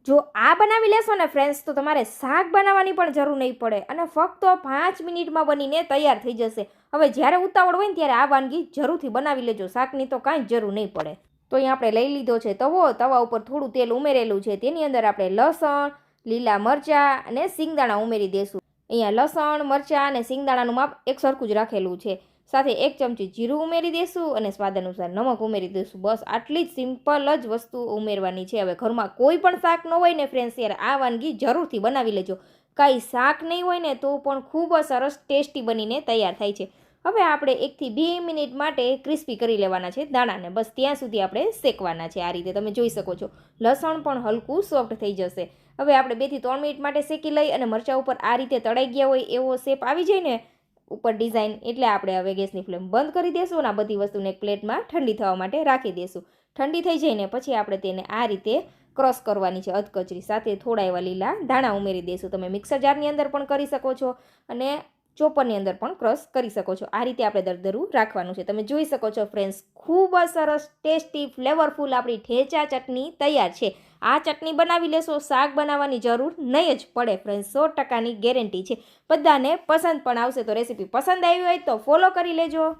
જો આ બનાવી લેશો ને ફ્રેન્ડ્સ તો તમારે શાક બનાવવાની પણ જરૂર નહીં પડે અને ફક્ત 5 મિનિટમાં બનીને તૈયાર થઈ જશે. હવે જ્યારે ઉતાવળ હોય ને ત્યારે આ વાનગી જરૂરથી બનાવી લેજો, શાકની તો કાંઈ જ જરૂર નહીં પડે. તો અહીં આપણે લઈ લીધો છે તવો, તવા ઉપર થોડું તેલ ઉમેરેલું છે. તેની અંદર આપણે લસણ, લીલા મરચાં અને સિંગદાણા ઉમેરી દઈશું. અહીંયા લસણ, મરચાં અને સિંગદાણાનું માપ એક સરખું જ રાખેલું છે. સાથે 1 ચમચી જીરું ઉમેરી દઈશું અને સ્વાદ અનુસાર નમક ઉમેરી દઈશું. બસ આટલી જ સિમ્પલ જ વસ્તુ ઉમેરવાની છે. હવે ઘરમાં કોઈ પણ શાક ન હોય ને ફ્રેન્ડ્સ, ત્યારે આ વાનગી જરૂરથી બનાવી લેજો. કાંઈ શાક નહીં હોય ને તો પણ ખૂબ જ સરસ ટેસ્ટી બનીને તૈયાર થાય છે. હવે આપણે 1 થી 2 મિનિટ માટે ક્રિસ્પી કરી લેવાના છે દાણાને. બસ ત્યાં સુધી આપણે શેકવાના છે. આ રીતે તમે જોઈ શકો છો લસણ પણ હલકું સોફ્ટ થઈ જશે. હવે આપણે 2 થી 3 મિનિટ માટે શેકી લઈ અને મરચાં ઉપર આ રીતે તળાઈ ગયા હોય એવો શેપ આવી જાય ને ઉપર ડિઝાઇન, એટલે આપણે હવે ગેસની ફ્લેમ બંધ કરી દઈશું અને આ બધી વસ્તુને એક પ્લેટમાં ઠંડી થવા માટે રાખી દઈશું. ઠંડી થઈ જાય ને પછી આપણે તેને આ રીતે ક્રશ કરવાની છે અધકચરી. સાથે થોડા એવા લીલા ધાણા ઉમેરી દઈશું. તમે મિક્સર જારની અંદર પણ કરી શકો છો અને ચોપરની અંદર પણ ક્રશ કરી શકો છો. આ રીતે આપણે દરદરું રાખવાનું છે. તમે જોઈ શકો છો ફ્રેન્ડ્સ, ખૂબ જ સરસ ટેસ્ટી ફ્લેવરફુલ આપણી ઠેચા ચટણી તૈયાર છે. આ ચટણી બનાવી લેશો, શાક બનાવવાની જરૂર નહીં જ પડે ફ્રેન્ડ્સ, 100%ની ગેરંટી છે. બધાને પસંદ પણ આવશે. તો રેસીપી પસંદ આવી હોય તો ફોલો કરી લેજો.